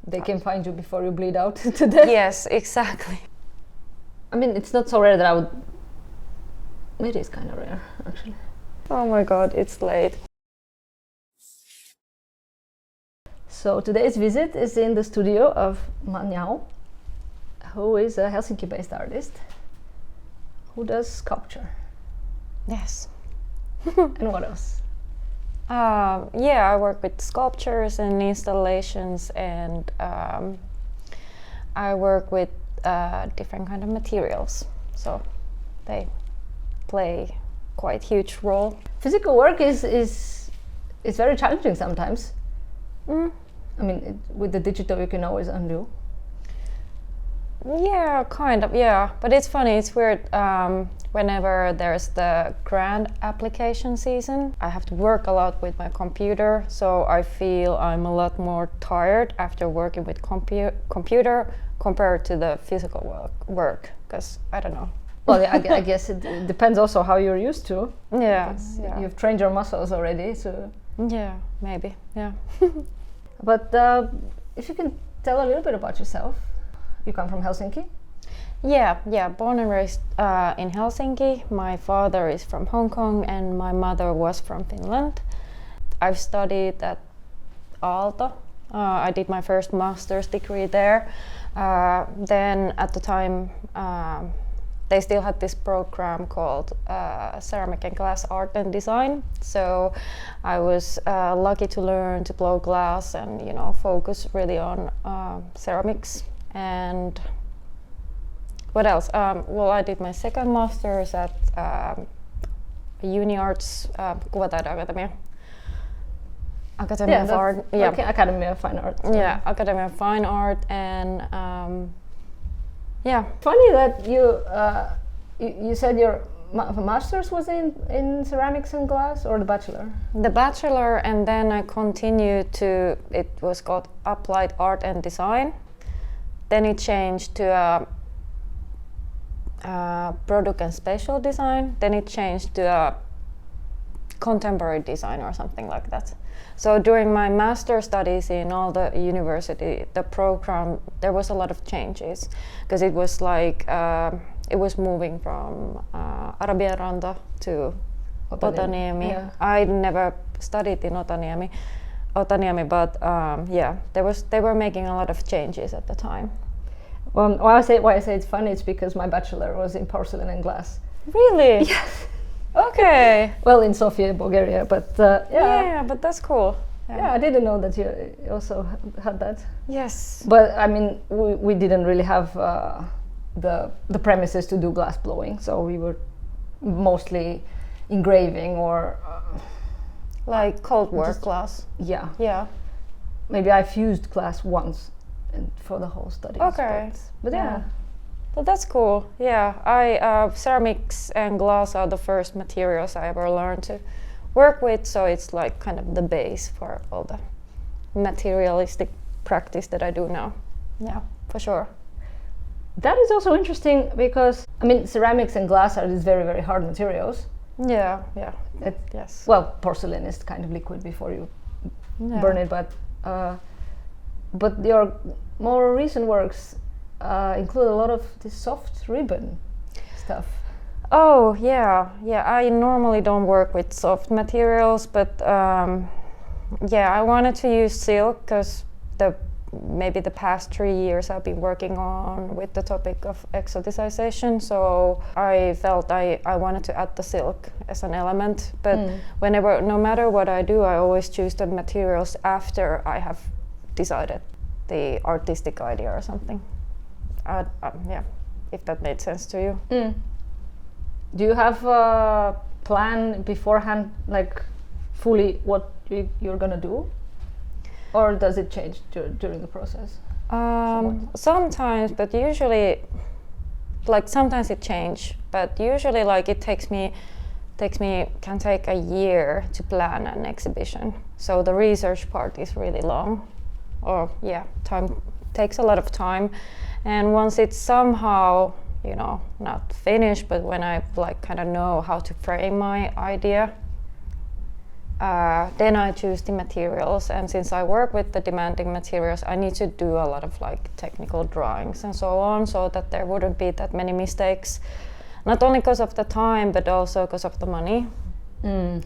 they can find you before you bleed out to death. Yes, exactly. I mean, it's not so rare that I would... It is kind of rare, actually. Oh my god, it's late. So today's visit is in the studio of Man Yau, who is a Helsinki-based artist who does sculpture. Yes. And what else? Yeah, I work with sculptures and installations, and I work with different kind of materials. So they play quite huge role. Physical work is very challenging sometimes. I mean, with the digital you can always undo. Yeah, kind of, yeah. But it's funny, it's weird. Whenever there's the grand application season, I have to work a lot with my computer, so I feel I'm a lot more tired after working with computer compared to the physical work, because I don't know. Well, yeah, I guess it depends also how you're used to. Yeah, You've trained your muscles already, so... Yeah, maybe, yeah. But if you can tell a little bit about yourself. You come from Helsinki? Yeah, born and raised in Helsinki. My father is from Hong Kong and my mother was from Finland. I've studied at Aalto. I did my first master's degree there. Then at the time they still had this program called Ceramic and Glass Art and Design. So I was lucky to learn to blow glass and focus really on ceramics. And what else? Well, I did my second master's at Uni Arts, Kuvataideakatemia. Academy of Art. Yeah, okay, Academy of Fine Art. Yeah, Academy of Fine Art, and yeah. Funny that you said your master's was in ceramics and glass, or the bachelor? The bachelor, and then I continued to. It was called Applied Art and Design. Then it changed to product and spatial design. Then it changed to contemporary design or something like that. So during my master studies in all the university, the program, there was a lot of changes because it was like it was moving from Arabianranta to Otaniemi. Yeah. I never studied in Otaniemi, but yeah, they were making a lot of changes at the time. Well, why I say it's funny, it's because my bachelor was in porcelain and glass. Really? Yes. Okay. Well, in Sofia, Bulgaria, but yeah. Yeah, but that's cool. Yeah, I didn't know that you also had that. Yes. But I mean, we didn't really have the premises to do glass blowing, so we were mostly engraving or like cold work glass. Yeah. Yeah. Maybe I fused glass once for the whole studies. Okay. But yeah. But that's cool. Yeah, ceramics and glass are the first materials I ever learned to work with, so it's like kind of the base for all the materialistic practice that I do now. Yeah, for sure. That is also interesting because, I mean, ceramics and glass are these very, very hard materials. Yeah. Yes. Well, porcelain is kind of liquid before you burn it, but your more recent works include a lot of this soft ribbon stuff. Oh yeah. I normally don't work with soft materials, but yeah, I wanted to use silk because maybe the past 3 years I've been working on with the topic of exoticization, so I felt I wanted to add the silk as an element. But no matter what I do, I always choose the materials after I have decided the artistic idea or something. Yeah, if that made sense to you. Do you have a plan beforehand, like fully what you're gonna do? Or does it change during the process? Sometimes, but usually, like sometimes it changes, but usually like it can take a year to plan an exhibition. So the research part is really long, or time takes a lot of time. And once it's somehow, not finished, but when I like kind of know how to frame my idea, then I choose the materials, and since I work with the demanding materials, I need to do a lot of like technical drawings and so on, so that there wouldn't be that many mistakes, not only because of the time but also because of the money.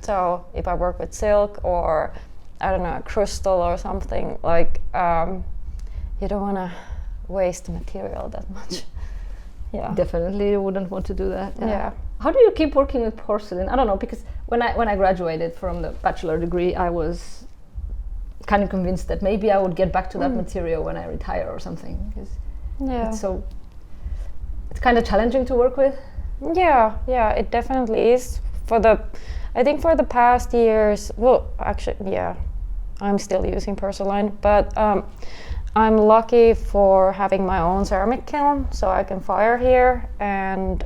So if I work with silk or I don't know, a crystal or something, like you don't want to waste the material that much. Yeah, definitely you wouldn't want to do that. Yeah. How do you keep working with porcelain? I don't know, because when I graduated from the bachelor degree, I was kind of convinced that maybe I would get back to that material when I retire or something. Because it's kind of challenging to work with. Yeah, it definitely is. I think for the past years, well, actually, yeah, I'm still using porcelain, but I'm lucky for having my own ceramic kiln, so I can fire here, and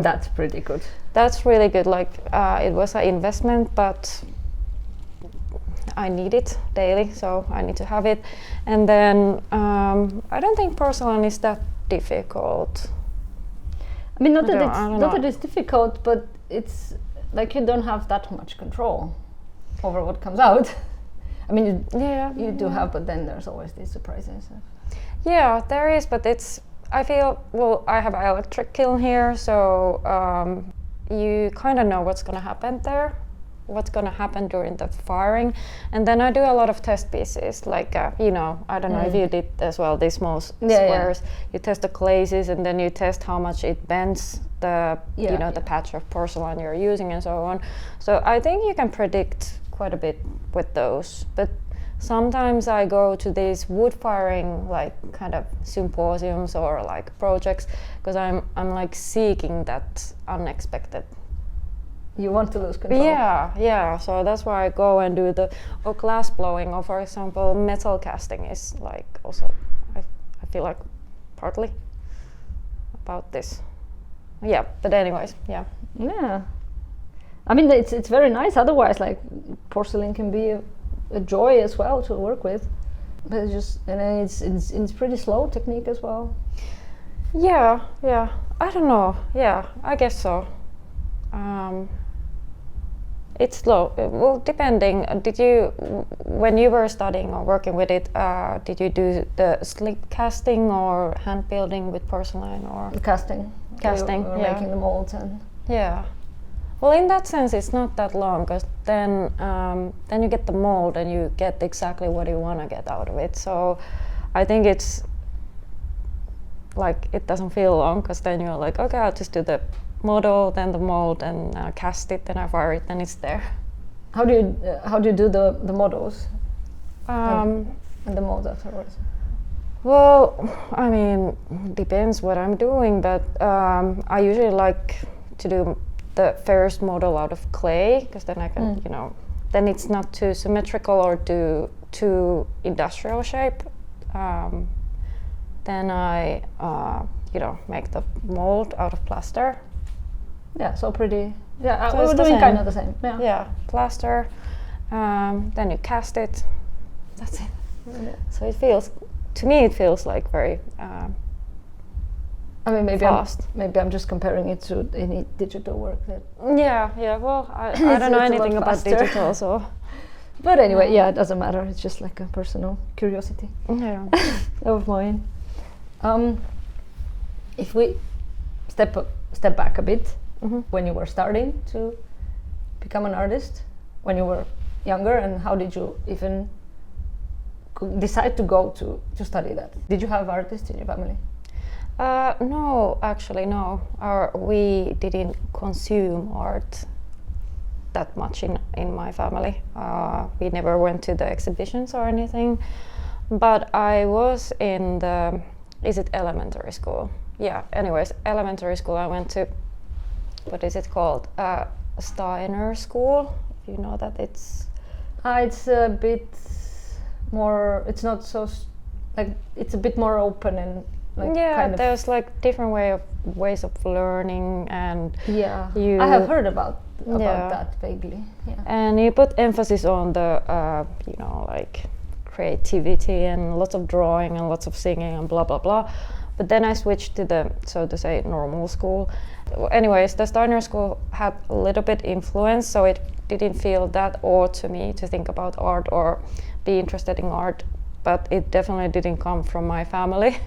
that's pretty good. That's really good. Like it was an investment, but I need it daily, so I need to have it. And then I don't think porcelain is that difficult. I mean, not that it's difficult, but it's like you don't have that much control over what comes out. I mean, you do have, but then there's always these surprises. Yeah, there is, but I feel, well, I have an electric kiln here, so you kind of know what's going to happen there, what's going to happen during the firing. And then I do a lot of test pieces, like, I don't know if you did as well, these small squares. Yeah. You test the glazes, and then you test how much it bends the patch of porcelain you're using and so on. So I think you can predict quite a bit with those, but sometimes I go to these wood firing like kind of symposiums or like projects because I'm like seeking that unexpected. You want to lose control. Yeah. So that's why I go and do or glass blowing, or for example metal casting is like also I feel like partly about this. Yeah, but anyways, yeah. I mean, it's very nice. Otherwise, like porcelain can be a joy as well to work with, but it's pretty slow technique as well. Yeah. I don't know. Yeah, I guess so. It's slow. Well, depending. When you were studying or working with it, did you do the slip casting or hand building with porcelain or casting? We were making the molds and. Yeah. Well, in that sense, it's not that long, because then you get the mold and you get exactly what you want to get out of it. So I think it's like it doesn't feel long, because then you're like, okay, I'll just do the model, then the mold, and cast it, then I fire it, then it's there. How do you do the models and the molds afterwards? Well, I mean, depends what I'm doing, but I usually like to do the first model out of clay, because then I can, then it's not too symmetrical or too industrial shape. Then I, make the mold out of plaster. Yeah, so pretty. Yeah, so we were doing kind of the same. Yeah, plaster. Then you cast it. That's it. Yeah. So to me, it feels like very. I mean, fast. Maybe I'm just comparing it to any digital work. Yeah. Well, I don't know anything about digital, so. But anyway, it doesn't matter. It's just like a personal curiosity of mine. If we step back a bit, when you were starting to become an artist, when you were younger, and how did you even decide to go to study that? Did you have artists in your family? No, actually, no. We didn't consume art that much in my family. We never went to the exhibitions or anything. But I was in is it elementary school? Yeah, anyways, elementary school I went to, what is it called? Steiner School, if you know that. It's a bit more, it's not so, it's a bit more open and there's different ways of learning, and I have heard about that vaguely. Yeah. And you put emphasis on the creativity and lots of drawing and lots of singing and blah blah blah. But then I switched to the, so to say, normal school. Anyways, the Steiner school had a little bit influence, so it didn't feel that odd to me to think about art or be interested in art, but it definitely didn't come from my family.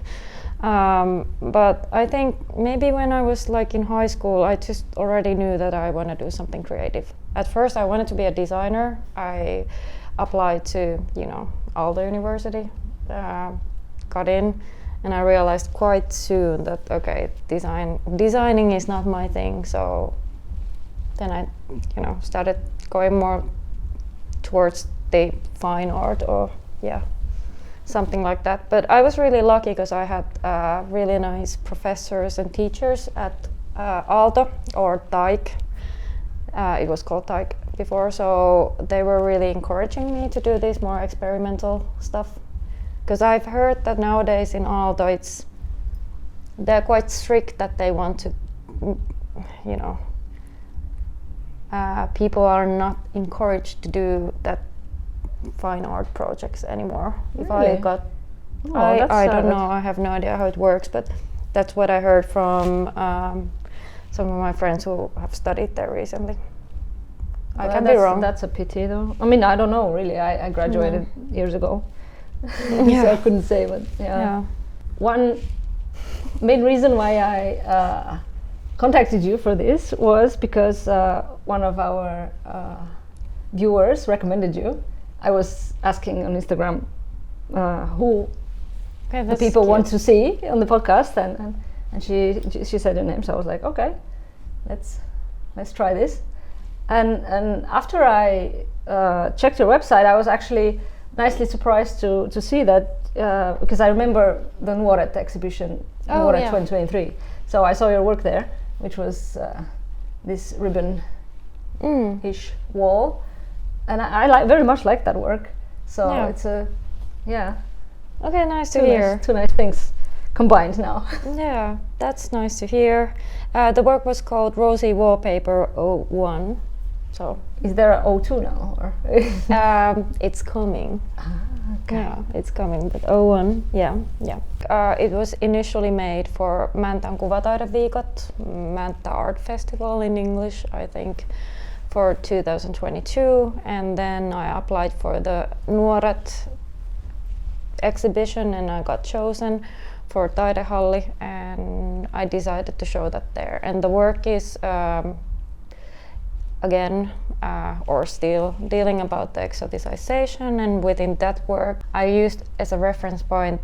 But I think maybe when I was like in high school, I just already knew that I want to do something creative. At first I wanted to be a designer. I applied to, Aalto University, got in, and I realized quite soon that okay, designing is not my thing. So then I, started going more towards the fine art or something like that. But I was really lucky because I had really nice professors and teachers at Aalto, or Taik. It was called Taik before, so they were really encouraging me to do this more experimental stuff. Because I've heard that nowadays in Aalto they're quite strict, that they want to, people are not encouraged to do that fine art projects anymore. Really? If I got, I don't know, I have no idea how it works, but that's what I heard from some of my friends who have studied there recently. I can be wrong. That's a pity though. I mean, I don't know really. I graduated years ago. So I couldn't say, but yeah. One main reason why I contacted you for this was because one of our viewers recommended you. I was asking on Instagram who the people want to see on the podcast, and she said her name, so I was like, okay, let's try this. And after I checked your website, I was actually nicely surprised to see that, because I remember the Nuoret exhibition, Nuoret 2023. So I saw your work there, which was this ribbon-ish wall, and I very much like that work. So it's okay, nice to hear. Two nice things combined now. Yeah, that's nice to hear. The work was called Rosie Wallpaper 01. So is there an O2 now, or? It's coming. Okay. Yeah, it's coming. But 01, yeah. It was initially made for Mäntän Kuvataideviikot, Mänttä Art Festival in English, I think, for 2022, and then I applied for the Nuoret exhibition, and I got chosen for Taidehalli, and I decided to show that there. And the work is again, or still dealing about the exoticization, and within that work I used as a reference point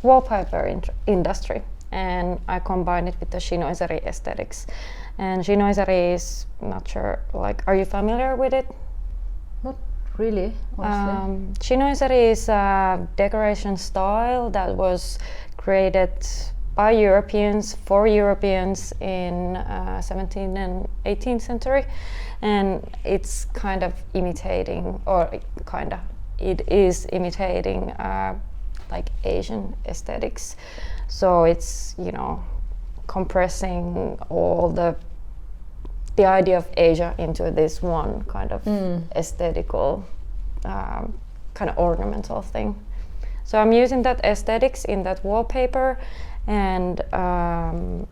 wallpaper industry, and I combined it with the chinoiserie aesthetics. And chinoiserie is, not sure, like, are you familiar with it? Not really, honestly. Chinoiserie is a decoration style that was created by Europeans for Europeans in 17th and 18th century, and it's kind of imitating, it is imitating like Asian aesthetics. So it's, compressing all the idea of Asia into this one kind of aesthetical, kind of ornamental thing. So I'm using that aesthetics in that wallpaper. And I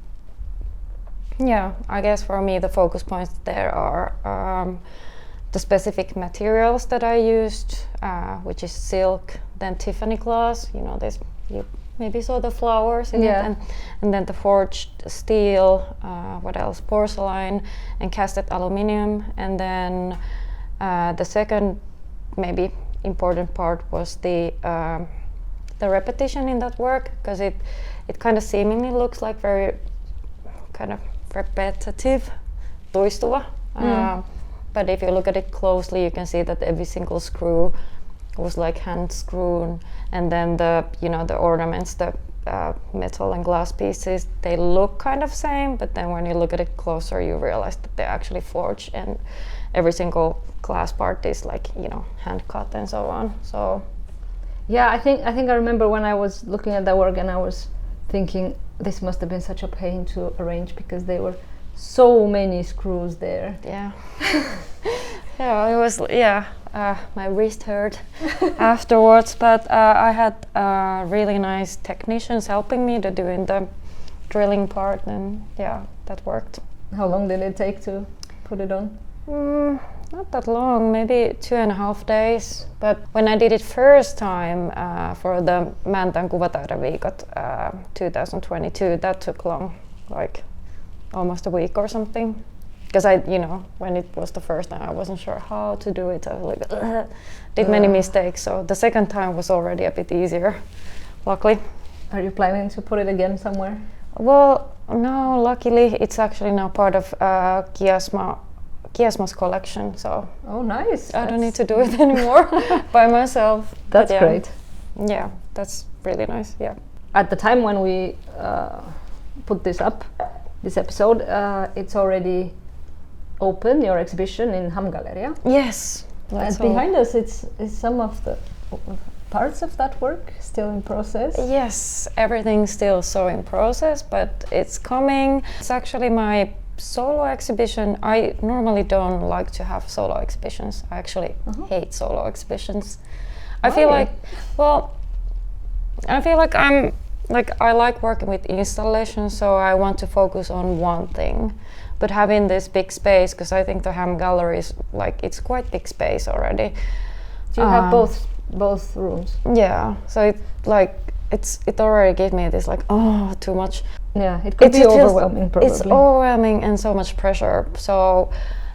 guess for me the focus points there are the specific materials that I used, which is silk, then Tiffany glass, this, you maybe saw the flowers in it, and then the forged steel, what else, porcelain and casted aluminium. And then the second maybe important part was the repetition in that work, because it kind of seemingly looks like very kind of repetitive, toistuva. But if you look at it closely, you can see that every single screw was like hand screwed, and then the ornaments, the metal and glass pieces, they look kind of same, but then when you look at it closer, you realize that they're actually forged, and every single glass part is like hand cut and so on. So. Yeah, I think I remember when I was looking at that work, and I was thinking this must have been such a pain to arrange, because there were so many screws there. Yeah. Yeah, it was. Yeah, my wrist hurt afterwards, but I had really nice technicians helping me to doing the drilling part, and yeah, that worked. How long did it take to put it on? Not that long, maybe 2.5 days. But when I did it first time for the Man Yau kuvataideviikot 2022, that took long, like almost a week or something. Because when it was the first time, I wasn't sure how to do it. I was like, did many mistakes. So the second time was already a bit easier, luckily. Are you planning to put it again somewhere? Well, no, luckily it's actually now part of Kiasma's collection. So oh, nice! I don't need to do it anymore by myself. That's great. Yeah, that's really nice. Yeah. At the time when we put this episode, it's already open, your exhibition in Hamgalleria. Yes. And behind us is some of the parts of that work still in process. Yes, everything's still so in process, but it's coming. It's actually my solo exhibition. I normally don't like to have solo exhibitions. I actually hate solo exhibitions. I feel like I like working with installations, so I want to focus on one thing. But having this big space, because I think the Ham Gallery is it's quite big space already. Do you have both rooms? Yeah, so it already gave me this too much. Yeah, it could be overwhelming probably. It's overwhelming and so much pressure. So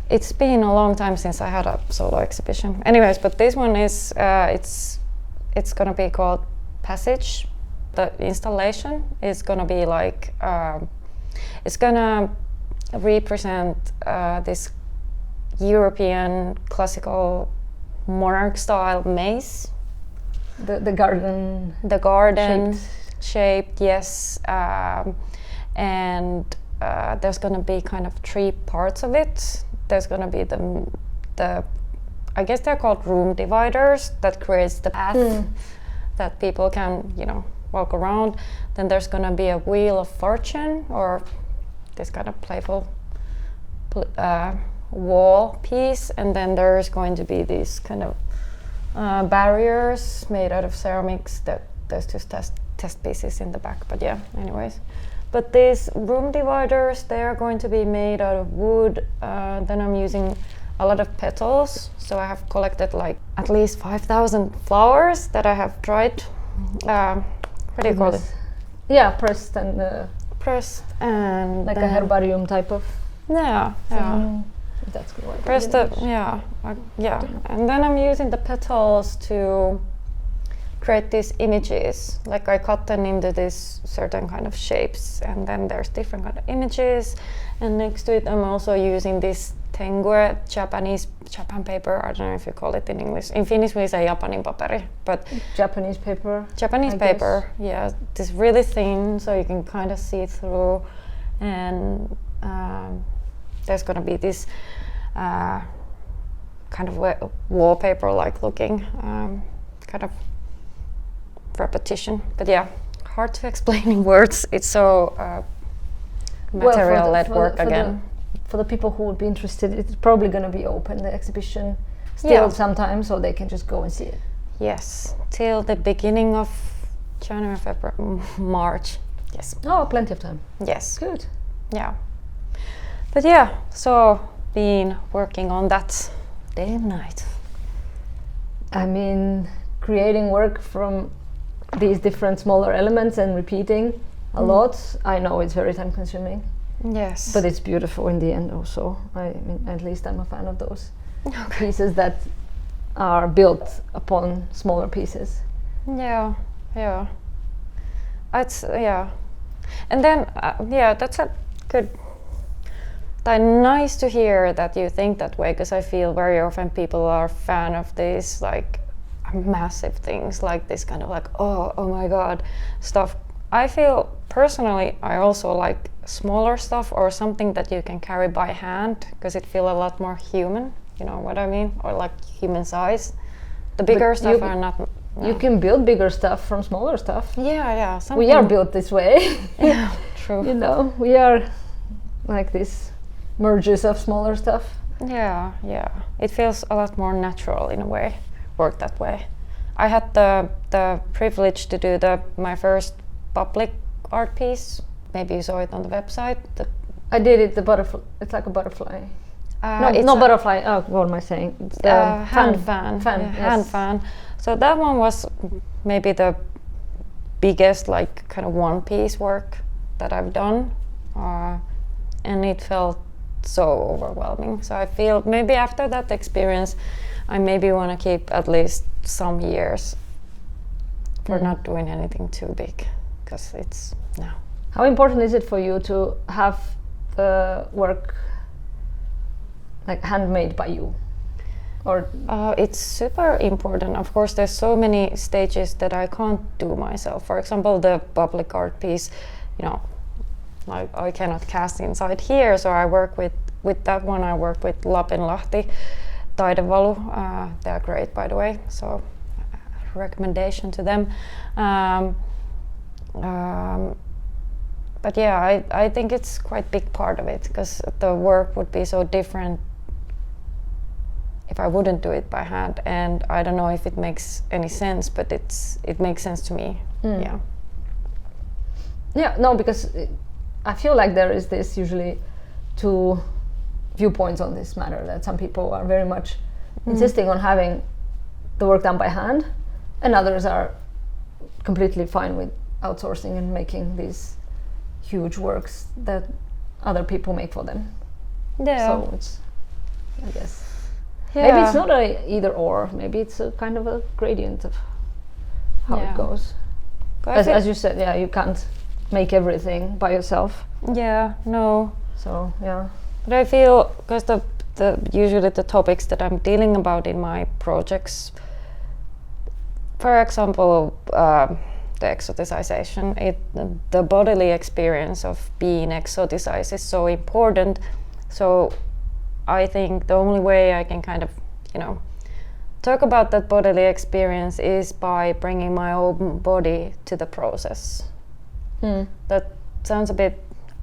it's been a long time since I had a solo exhibition. Anyways, but this one is it's gonna be called Passage. The installation is gonna be it's gonna represent this European classical monarch style maze. The garden. The garden shaped, yes. And there's gonna be kind of 3 parts of it. There's gonna be the I guess they're called room dividers that creates the path that people can walk around. Then there's gonna be a wheel of fortune, or this kind of playful wall piece, and then there's going to be these kind of barriers made out of ceramics. That there's just test pieces in the back, but yeah, anyways. But these room dividers, they are going to be made out of wood. Then I'm using a lot of petals, so I have collected at least 5,000 flowers that I have dried. What do you call it? Yeah, pressed and like a herbarium type of. Yeah. That's good. Pressed and then I'm using the petals to create these images. Like I cut them into these certain kind of shapes, and then there's different kind of images. And next to it, I'm also using this tengue, Japan paper. I don't know if you call it in English. In Finnish, we say Japanin paperi, but Japanese paper. Japanese paper, yeah. This really thin, so you can kind of see through. And there's gonna be this kind of wallpaper-like looking kind of repetition. But yeah, hard to explain in words. It's so material-led work again. For the people who would be interested, it's probably going to be open, the exhibition, still sometime, so they can just go and see it. Yes, till the beginning of January, February, March. Yes. Oh, plenty of time. Yes. Good. Yeah. But yeah, so been working on that day and night. I mean, creating work from these different smaller elements and repeating a lot, I know it's very time consuming. Yes. But it's beautiful in the end also. I mean, at least I'm a fan of those pieces that are built upon smaller pieces. Yeah. It's, and then, that's a good, nice to hear that you think that way, because I feel very often people are fan of these massive things, like this kind of oh my god stuff. I feel personally I also like smaller stuff, or something that you can carry by hand, because it feels a lot more human, you know what I mean, or human size. The bigger stuff are not. You can build bigger stuff from smaller stuff. Yeah. We are built this way. Yeah, true. We are like this merges of smaller stuff. Yeah, yeah. It feels a lot more natural in a way, work that way. I had the privilege to do my first public art piece. Maybe you saw it on the website. I did it, the butterfly. It's like a butterfly. No butterfly. Oh, what am I saying? It's the hand fan. Yes. Hand fan. So that one was maybe the biggest, like, kind of one-piece work that I've done, and it felt so overwhelming. So I feel maybe after that experience, I maybe want to keep at least some years for not doing anything too big, because it's no. How important is it for you to have the work like handmade by you? Or it's super important. Of course, there's so many stages that I can't do myself. For example, the public art piece, you know, like I cannot cast inside here, so I work with that one. I work with Lapinlahti Taidevalu. They're great, by the way. So recommendation to them. But yeah, I think it's quite big part of it, because the work would be so different if I wouldn't do it by hand, and I don't know if it makes any sense, but it makes sense to me. Yeah. Yeah, no, because I feel like there is this usually two viewpoints on this matter, that some people are very much insisting on having the work done by hand, and others are completely fine with outsourcing and making these huge works that other people make for them. Yeah. So it's, I guess, yeah. Maybe it's not a either or. Maybe it's a kind of a gradient of how it goes. As you said, yeah, you can't make everything by yourself. Yeah, no. So yeah. But I feel, because the usually the topics that I'm dealing about in my projects, for example, the exoticization, the bodily experience of being exoticized is so important. So I think the only way I can kind of, talk about that bodily experience is by bringing my own body to the process. That sounds a bit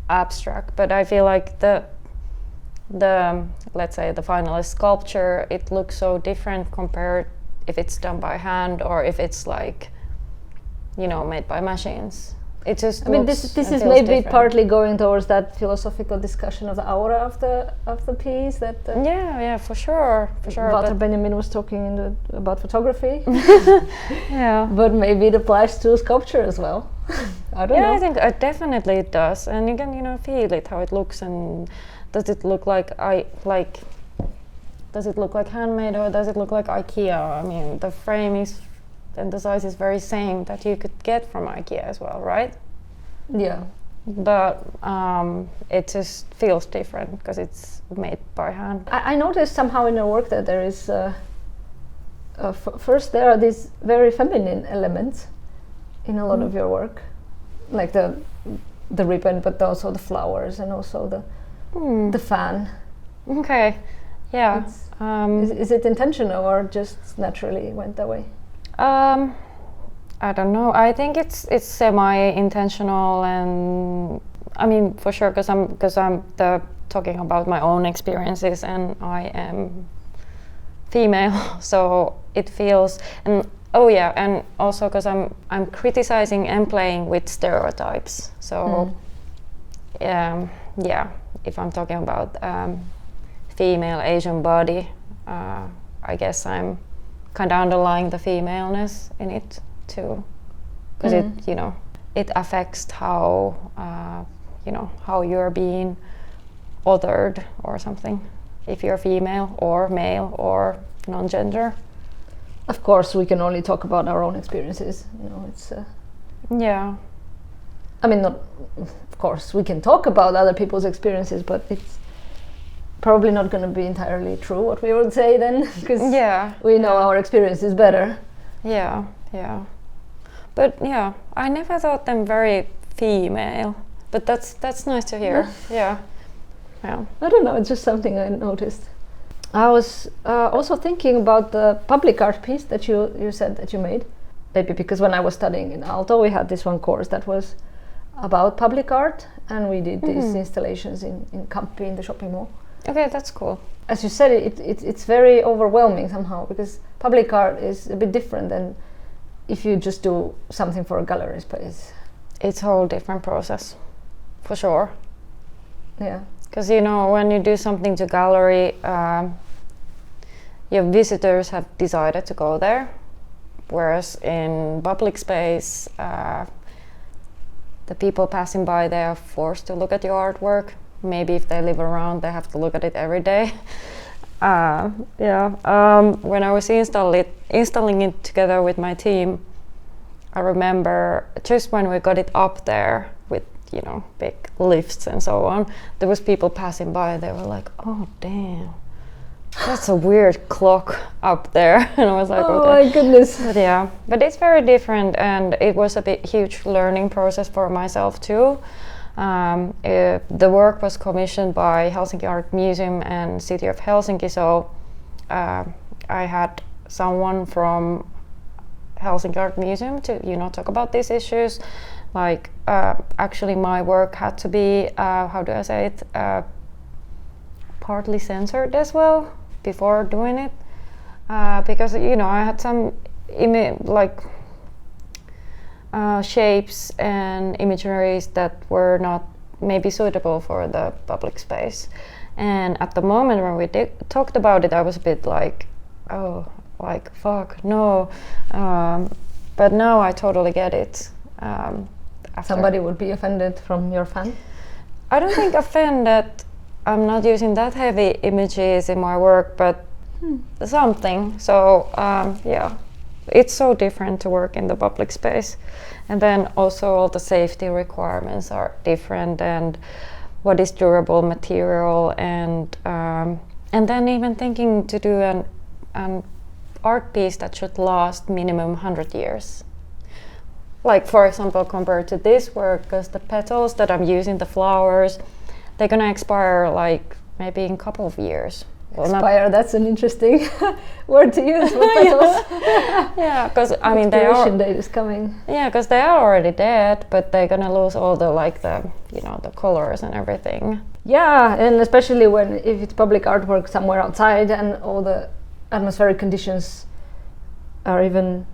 abstract, but I feel like the let's say the final sculpture, it looks so different compared if it's done by hand or if it's like, made by machines. It just this is maybe different. Partly going towards that philosophical discussion of the aura of the piece that yeah, for sure. Walter Benjamin was talking about photography. Yeah, but maybe it applies to sculpture as well. I don't know. I think definitely it does, and you can feel it, how it looks, and does it look does it look like handmade or does it look like IKEA? I mean, the frame is and the size is very same that you could get from IKEA as well, right? Yeah. But it just feels different because it's made by hand. I noticed somehow in your work that there is first there are these very feminine elements in a lot of your work, like the ribbon, but also the flowers and also the fan. Okay. Yeah. Is it intentional or just naturally went that way? I don't know. I think it's semi-intentional, and I mean for sure because I'm talking about my own experiences, and I am female, so it feels and also because I'm criticizing and playing with stereotypes. So if I'm talking about female Asian body, I guess I'm kind of underlying the femaleness in it too, because it affects how how you're being othered or something, if you're female or male or non-gender. Of course, we can only talk about our own experiences. It's I mean, not. Of course, we can talk about other people's experiences, but it's probably not going to be entirely true what we would say then, because we know our experiences better. Yeah. But I never thought them very female, but that's nice to hear. Yeah. I don't know, it's just something I noticed. I was also thinking about the public art piece that you said that you made. Maybe because when I was studying in Aalto, we had this one course that was about public art, and we did these installations in Kamppi, in the shopping mall. Okay, that's cool. As you said, it's very overwhelming somehow, because public art is a bit different than if you just do something for a gallery space. It's a whole different process, for sure. Yeah. Because when you do something to gallery, your visitors have decided to go there, whereas in public space, the people passing by, they are forced to look at your artwork. Maybe if they live around, they have to look at it every day. When I was installing it together with my team, I remember just when we got it up there with big lifts and so on, there was people passing by. They were like, "Oh damn, that's a weird clock up there," and I was like, "Oh okay. My goodness!" But it's very different, and it was a huge learning process for myself too. The work was commissioned by Helsinki Art Museum and City of Helsinki, so I had someone from Helsinki Art Museum to talk about these issues. Like actually my work had to be how do I say it, partly censored as well before doing it, because I had some shapes and imageries that were not maybe suitable for the public space. And at the moment when we talked about it, I was a bit like, oh, like fuck no, but now I totally get it. Somebody would be offended from your fan? I don't think offended. I'm not using that heavy images in my work, but something. So it's so different to work in the public space. And then also all the safety requirements are different, and what is durable material, and then even thinking to do an art piece that should last minimum 100 years. Like for example, compared to this work, because the petals that I'm using, the flowers, they're gonna expire like maybe in a couple of years. Expire, that's an interesting word to use for petals. Yeah, because I mean expiration date is coming. Yeah, because they are already dead, but they're gonna lose all the the colors and everything. Yeah, and especially if it's public artwork somewhere outside, and all the atmospheric conditions are even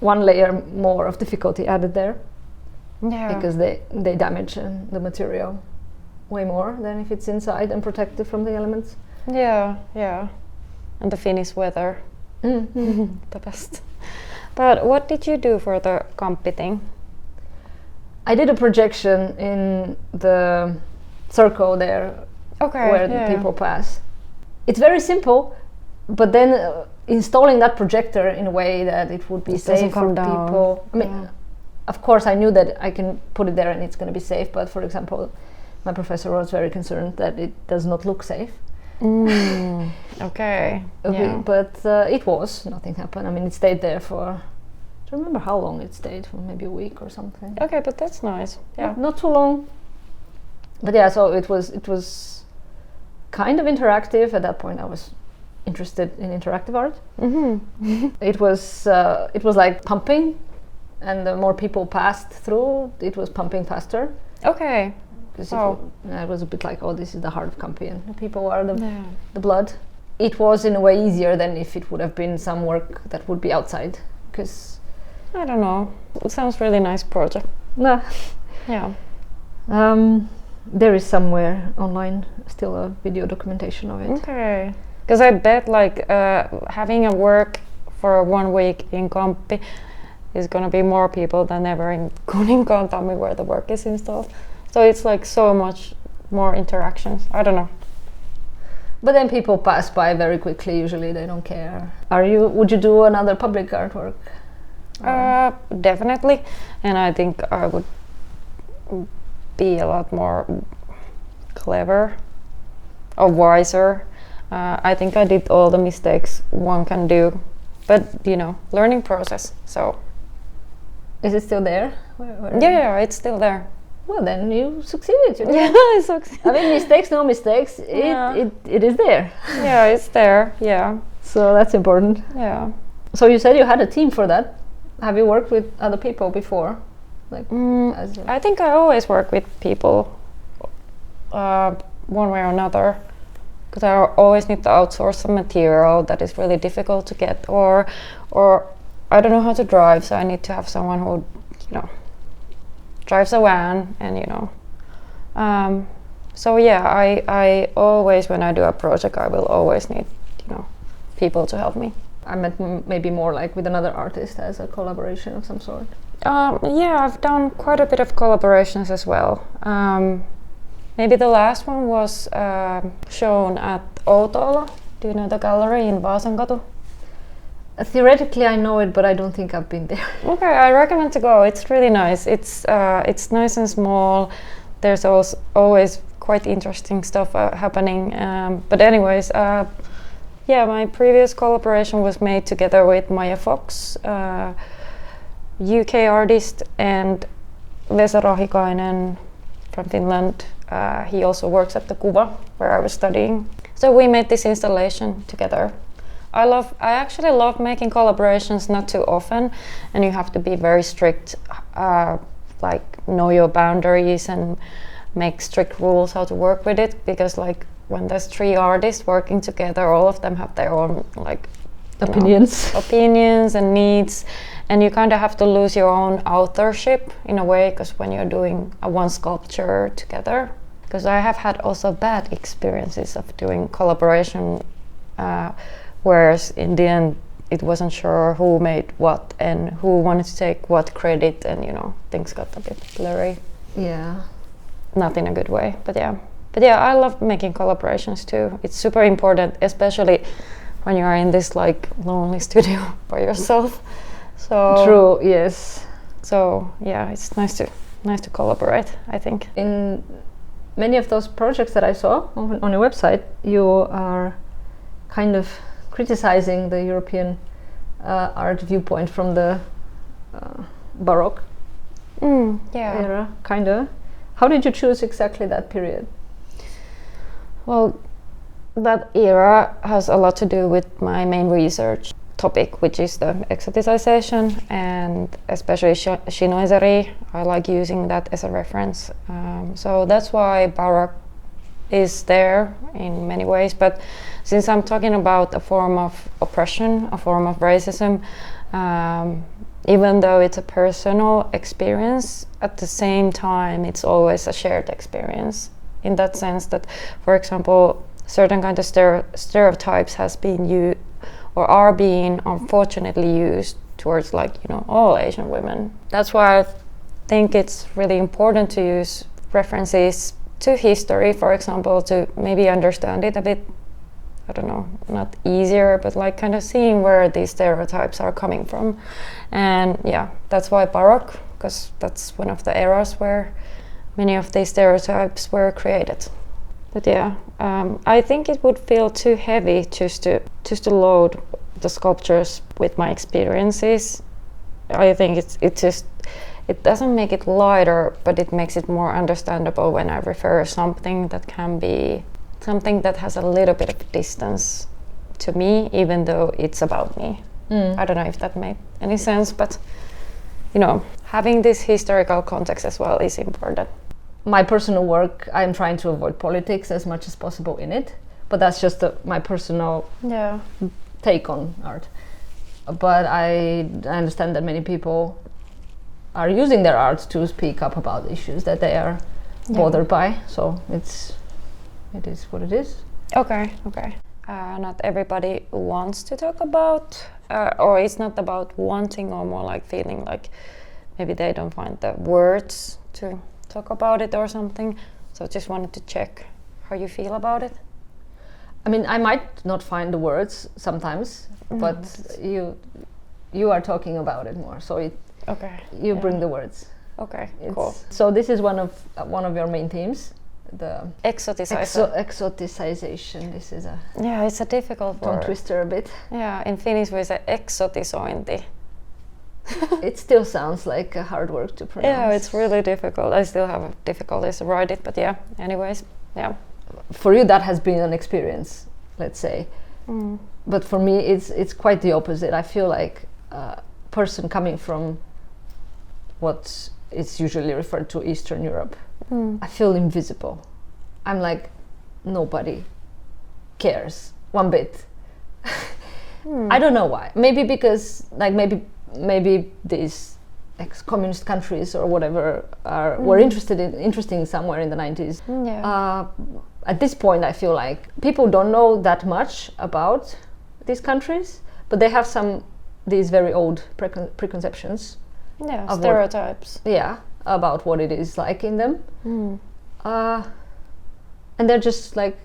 one layer more of difficulty added there. Yeah, because they damage the material way more than if it's inside and protected from the elements. Yeah, and the Finnish weather, the best. But what did you do for the Kamppi thing? I did a projection in the circle there, where the people pass. It's very simple, but then installing that projector in a way that it would be safe for people. I mean, of course, I knew that I can put it there and it's going to be safe. But for example, my professor was very concerned that it does not look safe. Okay. But nothing happened. I mean, it stayed there for, I don't remember how long it stayed, for maybe a week or something. Okay, but that's nice. Yeah, not too long. But yeah, so it was kind of interactive. At that point, I was interested in interactive art. It was like pumping, and the more people passed through, it was pumping faster. Okay. It was a bit like, oh, this is the heart of Kamppi, and the people are the blood. It was in a way easier than if it would have been some work that would be outside, because I don't know. It sounds really nice project. Nah. Yeah. There is somewhere online still a video documentation of it. Okay. Because I bet having a work for 1 week in Kamppi is going to be more people than ever in Kuninkaantami where the work is installed. So it's like so much more interactions. I don't know. But then people pass by very quickly. Usually they don't care. Would you do another public artwork? Definitely. And I think I would be a lot more clever or wiser. I think I did all the mistakes one can do, but learning process. So is it still there? Yeah, it's still there. Well, then you succeeded. Yeah, I succeeded. I mean, mistakes, no mistakes. It is there. Yeah, it's there. Yeah. So that's important. Yeah. So you said you had a team for that. Have you worked with other people before? I think I always work with people, one way or another. because I always need to outsource some material that is really difficult to get, or I don't know how to drive, so I need to have someone who, drives a van, and so yeah, I always, when I do a project, I will always need, people to help me. I meant maybe more like with another artist as a collaboration of some sort. Yeah, I've done quite a bit of collaborations as well. Maybe the last one was shown at Outola. Do you know the gallery in Vaasankatu? Theoretically, I know it, but I don't think I've been there. Okay, I recommend to go. It's really nice. It's nice and small. There's also always quite interesting stuff happening. But anyways, yeah, my previous collaboration was made together with Maija Fox, UK artist, and Vesa Rahikainen from Finland. He also works at the Kuva, where I was studying. So we made this installation together. I actually love making collaborations, not too often, and you have to be very strict, like know your boundaries and make strict rules how to work with it, because like when there's 3 artists working together, all of them have their own opinions and needs, and you kind of have to lose your own authorship in a way, because when you're doing one sculpture together, because I have had also bad experiences of doing collaboration, whereas in the end it wasn't sure who made what and who wanted to take what credit, and things got a bit blurry. Yeah. Not in a good way, but yeah. But yeah, I love making collaborations too. It's super important, especially when you are in this like lonely studio by yourself. So true, yes. So yeah, it's nice to collaborate, I think. In many of those projects that I saw on your website, you are kind of criticizing the European art viewpoint from the Baroque era, kind of. How did you choose exactly that period? Well, that era has a lot to do with my main research topic, which is the exoticization, and especially chinoiserie. I like using that as a reference. So that's why Baroque is there in many ways. But since I'm talking about a form of oppression, a form of racism, even though it's a personal experience, at the same time it's always a shared experience, in that sense that, for example, certain kind of stereotypes has been used or are being unfortunately used towards all Asian women. That's why I think it's really important to use references to history, for example, to maybe understand it a bit, I don't know, not easier, but like kind of seeing where these stereotypes are coming from. And yeah, that's why Baroque, because that's one of the eras where many of these stereotypes were created. But yeah, I think it would feel too heavy just to load the sculptures with my experiences. I think it doesn't make it lighter, but it makes it more understandable when I refer something that can be something that has a little bit of distance to me, even though it's about me. I don't know if that made any sense, but having this historical context as well is important. My personal work, I'm trying to avoid politics as much as possible in it, but that's just my personal take on art. But I understand that many people are using their art to speak up about issues that they are bothered by, so it is what it is. Okay. Not everybody wants to talk about, or it's not about wanting, or more like feeling like maybe they don't find the words to talk about it or something. So just wanted to check how you feel about it. I mean, I might not find the words sometimes, but you are talking about it more, so you bring the words. Okay, cool. So this is one of your main themes, the exoticization. This is it's a difficult word. Tongue twister a bit. Yeah, in Finnish we say exotisointi. It still sounds like a hard word to pronounce. Yeah, it's really difficult. I still have difficulties to write it, but anyways. For you that has been an experience, let's say. But for me it's quite the opposite. I feel like a person coming from what is usually referred to Eastern Europe. I feel invisible. I'm like nobody. cares one bit. I don't know why. Maybe because like maybe these ex-communist countries or whatever were interesting somewhere in the 90s. Yeah. At this point, I feel like people don't know that much about these countries, but they have these very old preconceptions. Yeah, stereotypes. About what it is like in them. And they're just like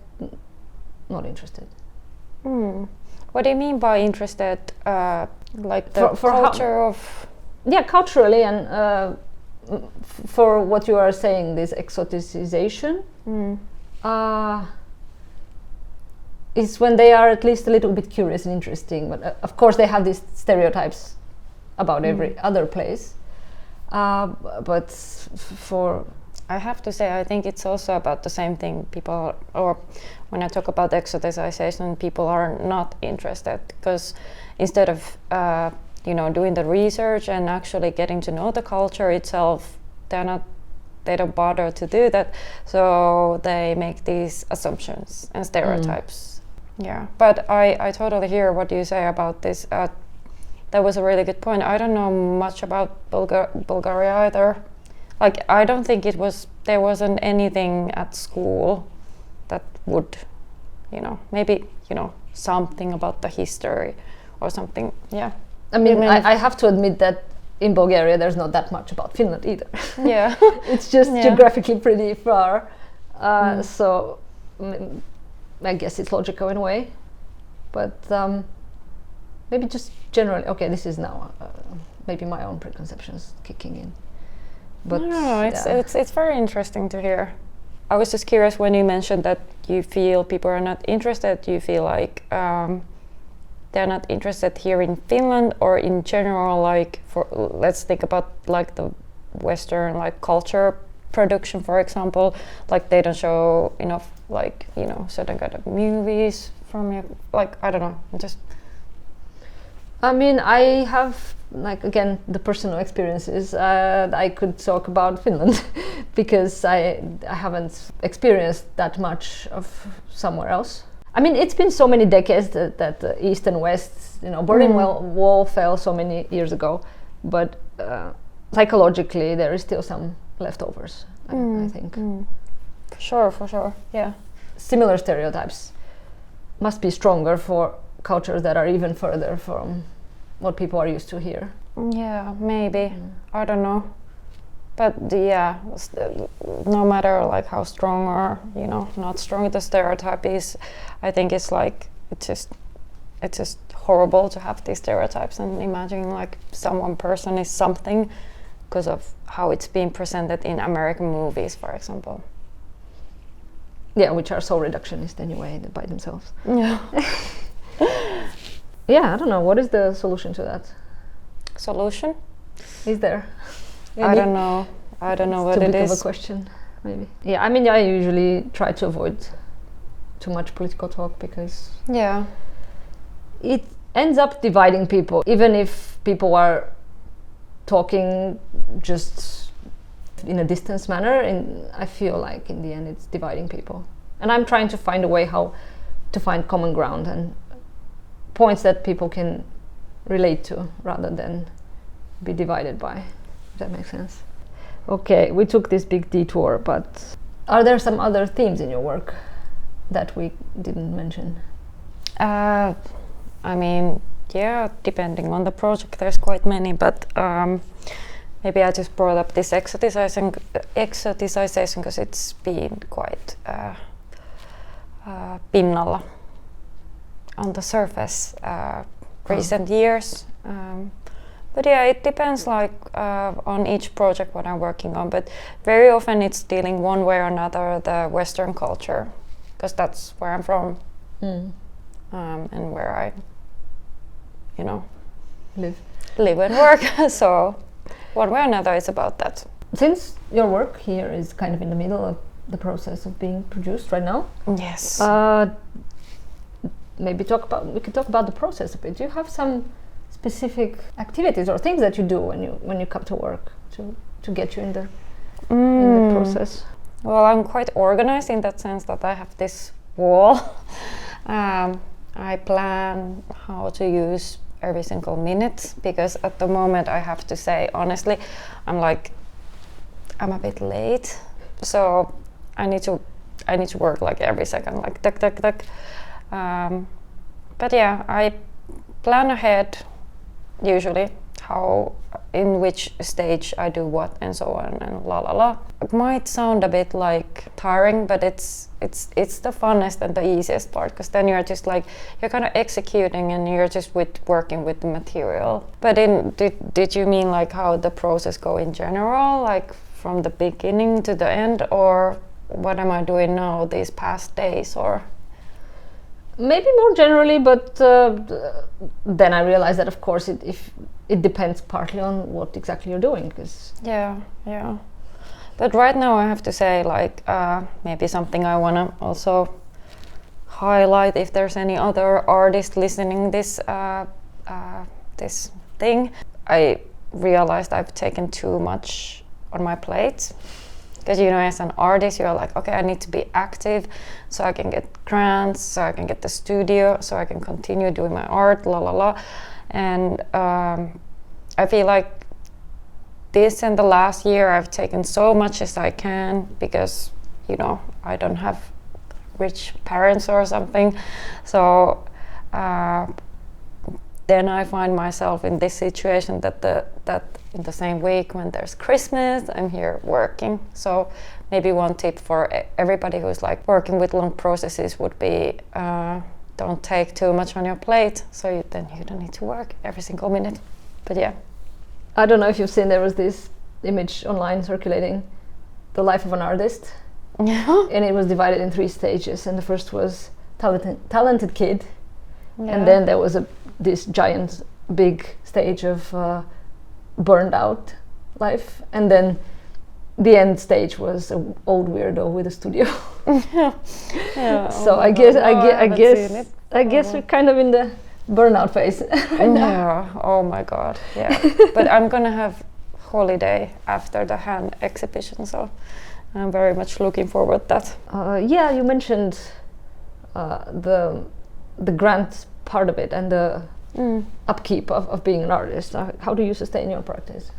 not interested. What do you mean by interested? Like the culture of... Yeah, culturally, and for what you are saying, this exoticization is when they are at least a little bit curious and interesting. But of course, they have these stereotypes about every other place. But for... I have to say, I think it's also about the same thing. People, or when I talk about exoticization, people are not interested because instead of doing the research and actually getting to know the culture itself, they don't bother to do that. So they make these assumptions and stereotypes. Yeah, but I totally hear what you say about this. That was a really good point. I don't know much about Bulgaria either. Like, I don't think there wasn't anything at school that would, maybe, something about the history or something, yeah. I mean, I have to admit that in Bulgaria there's not that much about Finland either. Yeah. It's just geographically pretty far. So I guess it's logical in a way. But maybe just generally, okay, this is now maybe my own preconceptions kicking in. But no, it's very interesting to hear. I was just curious when you mentioned that you feel people are not interested. Do you feel like they're not interested here in Finland or in general? Like, let's think about like the Western like culture production, for example. Like they don't show enough like certain kind of movies from you. Like I don't know, just. I mean, I have, like, again, the personal experiences. I could talk about Finland because I haven't experienced that much of somewhere else. I mean, it's been so many decades that the East and West, Berlin Wall fell so many years ago, but psychologically there is still some leftovers, I think. For sure, yeah. Similar stereotypes must be stronger for cultures that are even further from what people are used to here. Yeah, maybe. I don't know. But yeah, no matter like how strong or not strong the stereotype is, I think it's like it's just horrible to have these stereotypes and imagining like one person is something because of how it's being presented in American movies, for example. Yeah, which are so reductionist anyway by themselves. Yeah. Yeah, I don't know. What is the solution to that? Solution? Is there? I don't know what it is. Too big of a question, maybe. Yeah, I mean, I usually try to avoid too much political talk because it ends up dividing people. Even if people are talking just in a distance manner, I feel like in the end it's dividing people. And I'm trying to find a way how to find common ground and points that people can relate to rather than be divided by, if that makes sense. Okay, we took this big detour, but are there some other themes in your work that we didn't mention? I mean, yeah, depending on the project, there's quite many, but maybe I just brought up this exoticization because it's been quite pinnalla on the surface recent years. But yeah, it depends like on each project what I'm working on, but very often it's dealing one way or another the Western culture because that's where I'm from and where I live and work. So one way or another it's about that. Since your work here is kind of in the middle of the process of being produced right now, yes, maybe we could talk about the process a bit. Do you have some specific activities or things that you do when you come to work to get you in the process? Well, I'm quite organized in that sense that I have this wall I plan how to use every single minute, because at the moment I have to say honestly, I'm a bit late, so I need to work like every second, like tuck tuck tuck. But yeah, I plan ahead usually how, in which stage I do what and so on and la la la. It might sound a bit like tiring, but it's the funnest and the easiest part, because then you're just like, you're kind of executing and you're just working with the material. But did you mean like how the process go in general, like from the beginning to the end, or what am I doing now these past days, or? Maybe more generally, but then I realized that of course it depends partly on what exactly you're doing, because yeah. But right now I have to say, like, maybe something I want to also highlight, if there's any other artist listening this thing. I realized I've taken too much on my plate, because as an artist you're like, okay, I need to be active so I can get grants, so I can get the studio, so I can continue doing my art, la la la. And I feel like this and the last year I've taken so much as I can, because I don't have rich parents or something, so then I find myself in this situation that in the same week when there's Christmas, I'm here working. So maybe one tip for everybody who's like working with long processes would be don't take too much on your plate, so then you don't need to work every single minute. But yeah. I don't know if you've seen, there was this image online circulating, the life of an artist. Yeah. And it was divided in 3 stages, and the first was talented kid, Yeah. and then there was this giant big stage of burned out life, and then the end stage was an old weirdo with a studio. Yeah. So I guess we're kind of in the burnout phase right now. Yeah. Oh my god. Yeah. But I'm gonna have holiday after the hand exhibition, so I'm very much looking forward to that. Yeah, you mentioned the grant part of it and the upkeep of being an artist. How do you sustain your practice?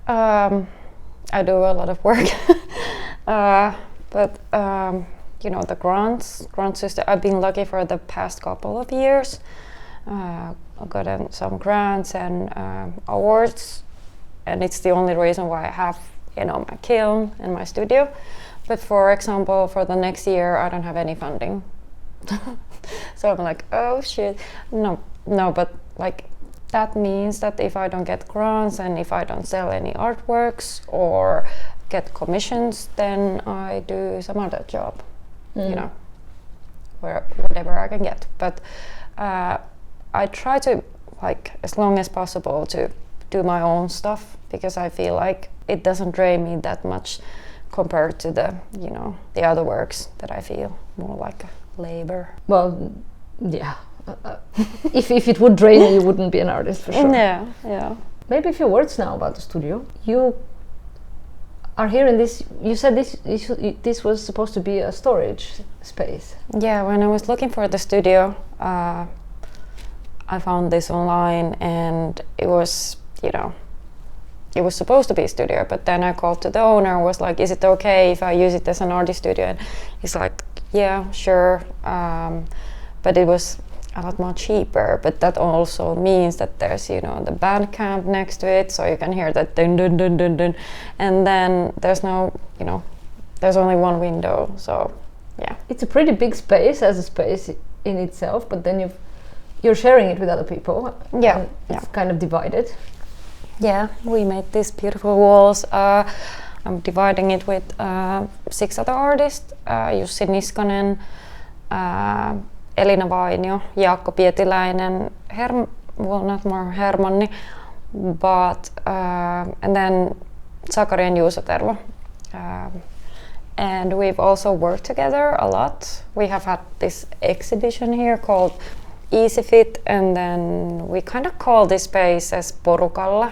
I do a lot of work, but the grant system, I've been lucky for the past couple of years. I've gotten some grants and awards, and it's the only reason why I have my kiln and my studio. But for example, for the next year I don't have any funding. So I'm like, oh shit, no, but like that means that if I don't get grants and if I don't sell any artworks or get commissions, then I do some other job, whatever I can get. But I try to, like, as long as possible to do my own stuff, because I feel like it doesn't drain me that much compared to the other works that I feel more like a labor. Well, yeah. If it would drain you, you wouldn't be an artist for sure. Yeah. Maybe a few words now about the studio. You are here in this. You said this was supposed to be a storage space. Yeah. When I was looking for the studio, I found this online, and it was it was supposed to be a studio. But then I called to the owner, was like, "Is it okay if I use it as an artist studio?" And he's like, "Yeah, sure." But it was a lot more cheaper, but that also means that there's the band camp next to it, so you can hear that dun dun dun dun dun, and then there's no there's only one window, so yeah. It's a pretty big space as a space in itself, but then you're sharing it with other people. Yeah, it's kind of divided. Yeah, we made these beautiful walls. I'm dividing it with 6 other artists, Jussi Niskanen, Elina Vainio, Jaakko Pietiläinen, not more Hermanni, but and then Sakari and Juuso Tervo. And we've also worked together a lot. We have had this exhibition here called Easy Fit, and then we kind of call this space as Porukalle.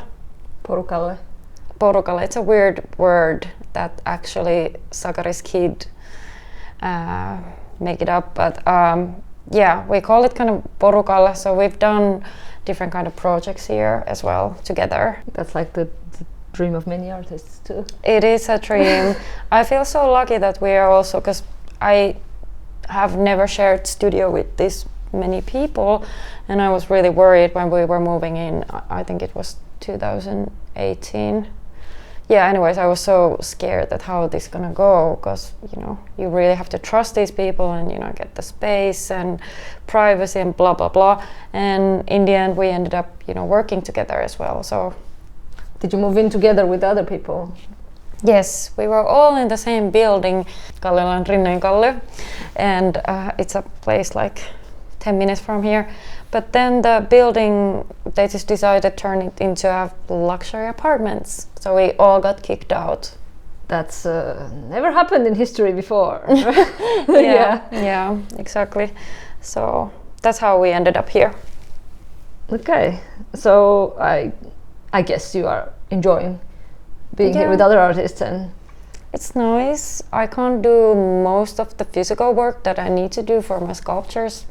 Porukalle, it's a weird word that actually Sakari's kid make it up, but Yeah, we call it kind of porukalla. So we've done different kind of projects here as well together. That's like the dream of many artists too. It is a dream. I feel so lucky that we are also, because I have never shared studio with this many people, and I was really worried when we were moving in. I think it was 2018. Yeah, anyways, I was so scared that how this is gonna go, because you really have to trust these people and get the space and privacy and blah blah blah. And in the end we ended up working together as well. So did you move in together with other people? Yes, we were all in the same building, Kallilan Rinnenkalle, and it's a place like 10 minutes from here. But then the building, they just decided to turn it into luxury apartments. So we all got kicked out. That's never happened in history before. Yeah, exactly. So that's how we ended up here. Okay, so I guess you are enjoying being here with other artists, and it's nice. I can't do most of the physical work that I need to do for my sculptures,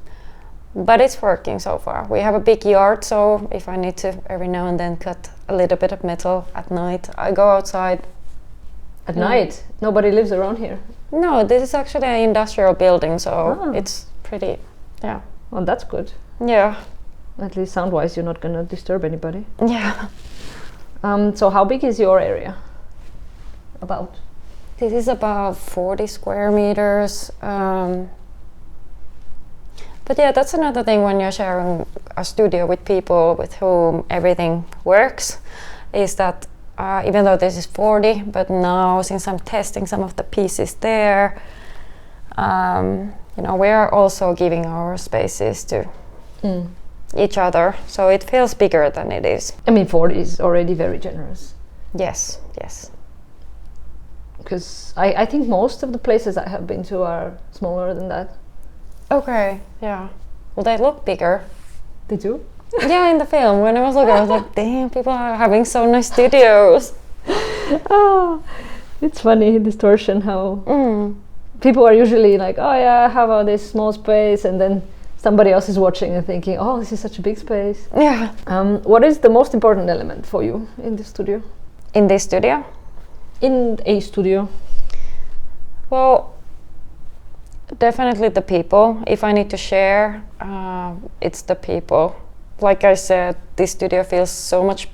but it's working so far. We have a big yard, so if I need to every now and then cut a little bit of metal at night, I go outside. At night? Nobody lives around here? No, this is actually an industrial building, so it's pretty, yeah. Well, that's good. Yeah. At least sound-wise, you're not gonna disturb anybody. Yeah. So how big is your area? About? This is about 40 square meters. But yeah, that's another thing when you're sharing a studio with people with whom everything works, is that even though this is 40, but now since I'm testing some of the pieces there, we are also giving our spaces to each other, so it feels bigger than it is. I mean, 40 is already very generous. Yes. Because I think most of the places I have been to are smaller than that. Okay, yeah. Well, they look bigger. Did you? Yeah, in the film. When I was looking, I was like, damn, people are having so nice studios. Oh, it's funny, distortion, how people are usually like, oh yeah, how about this small space, and then somebody else is watching and thinking, oh, this is such a big space. Yeah. What is the most important element for you in the studio? In this studio? In a studio? Well, definitely the people. If I need to share, it's the people. Like I said, this studio feels so much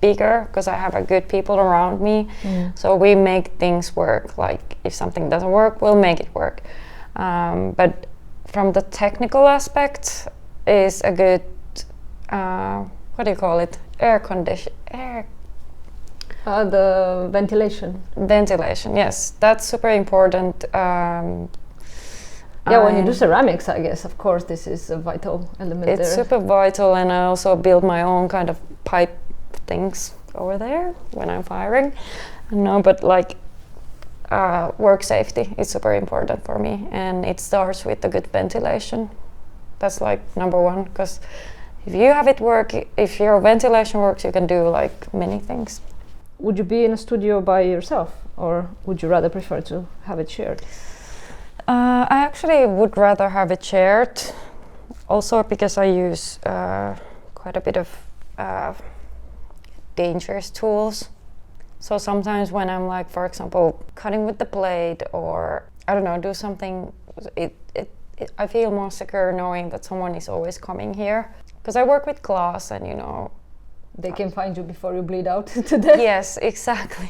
bigger because I have a good people around me. So we make things work. Like if something doesn't work, we'll make it work. But from the technical aspect, is a good what do you call it? The ventilation. Ventilation, yes, that's super important. When you do ceramics, I guess, of course, this is a vital element. It's super vital, and I also build my own kind of pipe things over there when I'm firing. No, but like work safety is super important for me, and it starts with a good ventilation. That's like number one, because if you have it work, if your ventilation works, you can do like many things. Would you be in a studio by yourself, or would you rather prefer to have it shared? I actually would rather have it shared, also because I use quite a bit of dangerous tools. So sometimes when I'm like, for example, cutting with the blade, or I don't know, do something, I feel more secure knowing that someone is always coming here. Because I work with glass, and they can find you before you bleed out to death. Yes, exactly.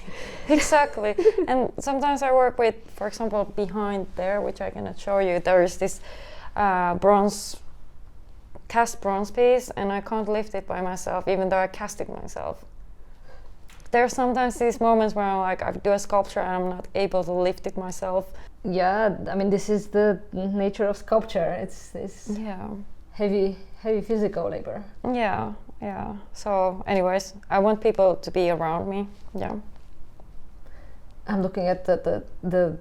And sometimes I work with, for example, behind there, which I cannot show you, there is this cast bronze piece, and I can't lift it by myself, even though I cast it myself. There's sometimes these moments where I'm like, I do a sculpture and I'm not able to lift it myself. Yeah, I mean, this is the nature of sculpture. It's heavy physical labor. Yeah. So anyways, I want people to be around me. Yeah. I'm looking at the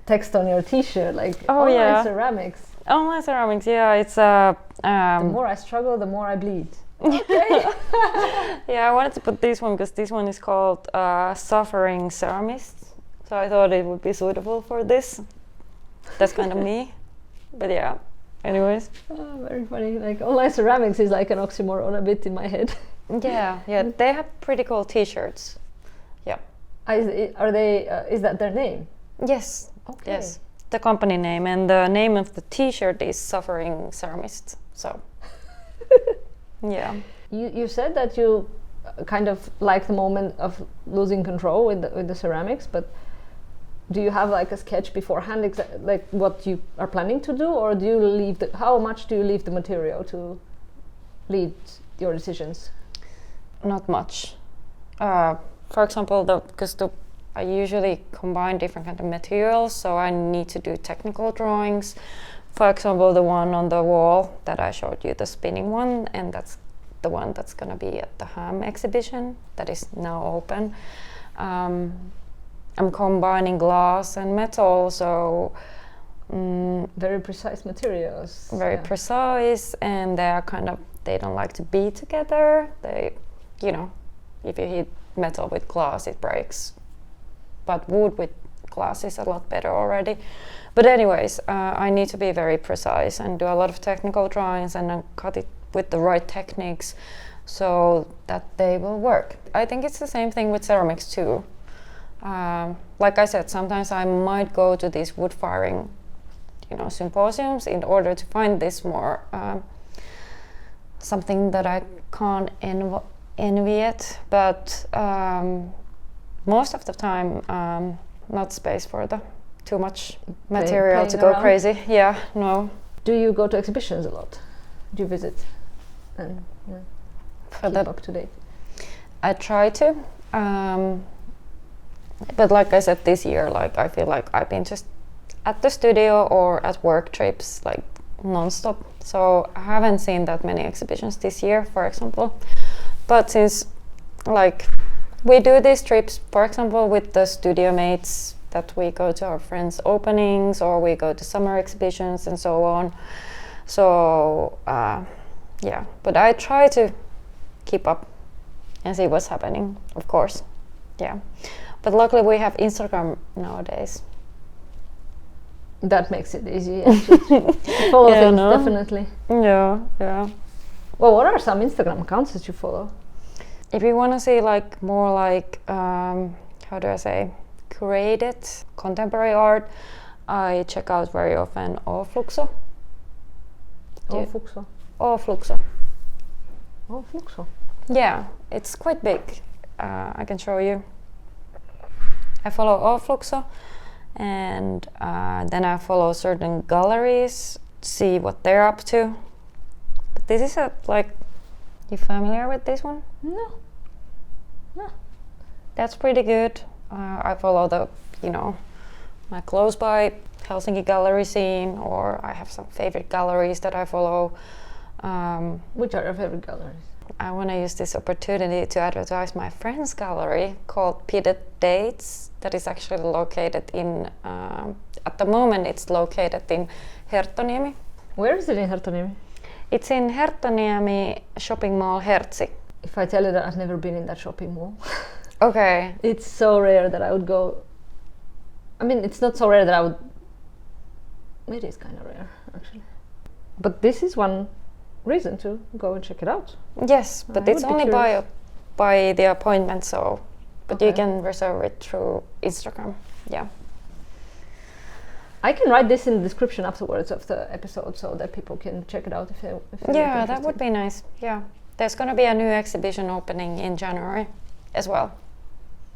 text on your t-shirt, like online ceramics. Online ceramics, yeah, it's the more I struggle, the more I bleed. Okay. Yeah, I wanted to put this one because this one is called Suffering Ceramist. So I thought it would be suitable for this. That's kind of me. But yeah, Anyways. Very funny. Like online ceramics is like an oxymoron a bit in my head. Yeah, they have pretty cool T-shirts. Yeah. Are they? Is that their name? Yes. Okay. Yes. The company name, and the name of the T-shirt is Suffering Ceramist. So. Yeah. You said that you kind of like the moment of losing control with the ceramics, but do you have like a sketch beforehand, like what you are planning to do, or do you leave how much do you leave the material to lead your decisions? Not much. For example, because I usually combine different kind of materials, so I need to do technical drawings. For example, the one on the wall that I showed you, the spinning one, and that's the one that's going to be at the Ham exhibition that is now open. I'm combining glass and metal, so very precise materials. Very precise, and they don't like to be together. They, if you hit metal with glass, it breaks. But wood with glass is a lot better already. But anyways, I need to be very precise and do a lot of technical drawings and cut it with the right techniques so that they will work. I think it's the same thing with ceramics too. Like I said, sometimes I might go to these wood firing, symposiums in order to find this more something that I can't envy it, but most of the time not space for too much material to go around. Crazy. Yeah, no. Do you go to exhibitions a lot? Do you visit and keep up to date? I try to, but like I said, this year, like I feel like I've been just at the studio or at work trips, like non-stop. So I haven't seen that many exhibitions this year, for example. But since like we do these trips, for example, with the studio mates, that we go to our friends' openings or we go to summer exhibitions and so on. So but I try to keep up and see what's happening, of course. Yeah, but luckily we have Instagram nowadays. That makes it easy to follow things, definitely. Yeah. Well, what are some Instagram accounts that you follow? If you want to see like more like how do I say, created contemporary art, I check out very often Fluxo. Fluxo. Yeah, it's quite big. I can show you. I follow Fluxo, and then I follow certain galleries, see what they're up to. But this is you familiar with this one? No. That's pretty good. I follow my close by Helsinki gallery scene, or I have some favorite galleries that I follow. Which are your favorite galleries? I want to use this opportunity to advertise my friend's gallery called Pitted Dates, that is actually located in, at the moment it's located in Herttoniemi. Where is it in Herttoniemi? It's in Herttoniemi shopping mall Hertzi. If I tell you that I've never been in that shopping mall. Okay. It's so rare that I would go. I mean, it's not so rare that I would. It is kind of rare, actually. But this is one reason to go and check it out. Yes, but it's only by the appointment, so. But you can reserve it through Instagram. Yeah. I can write this in the description afterwards of the episode so that people can check it out if they Yeah, that would be nice. Yeah. There's going to be a new exhibition opening in January as well.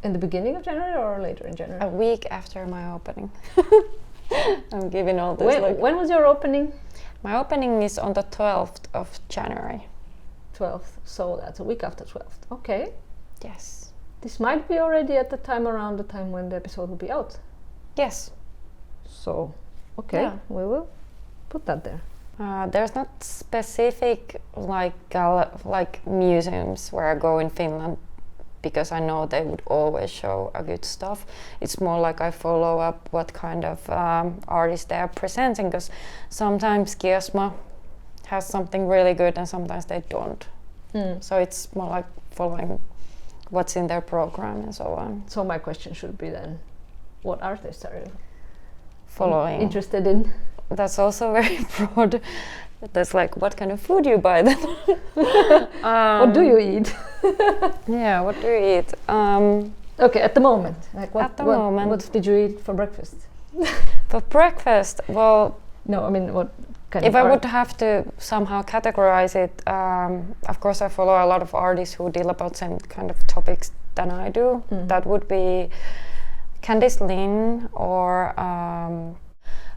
In the beginning of January or later in January? A week after my opening. I'm giving all this. When was your opening? My opening is on the 12th of January. 12th, so that's a week after 12th. Okay. Yes. This might be already at around the time when the episode will be out. Yes. So, okay, we will put that there. There's not specific like museums where I go in Finland, because I know they would always show a good stuff. It's more like I follow up what kind of artists they are presenting, because sometimes Kiasma has something really good and sometimes they don't. So it's more like following what's in their program and so on. So my question should be then, what artists are you following? Interested in? that's also very broad. That's like, what kind of food you buy then? What do you eat? Yeah, what do you eat? Okay, at the moment, like At the moment. what did you eat for breakfast? For breakfast, well, No, I mean, what kind if of I art? would have to somehow categorize it, of course I follow a lot of artists who deal about same kind of topics than I do. That would be Candice Lin or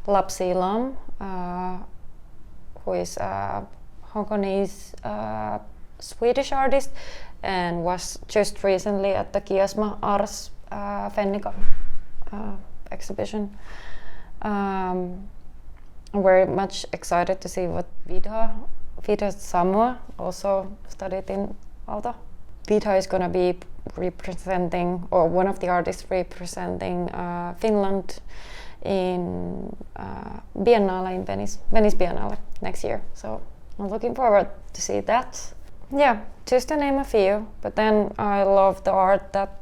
Lapsi Lam, who is a Hongkongese Swedish artist and was just recently at the Kiasma Ars Fennica exhibition. I'm very much excited to see what Vida Samoa also studied in Aalto. Vida is going to be representing, or one of the artists representing Finland in Biennale in Venice Biennale next year. So I'm looking forward to see that. Yeah, just to name a few. But then I love the art that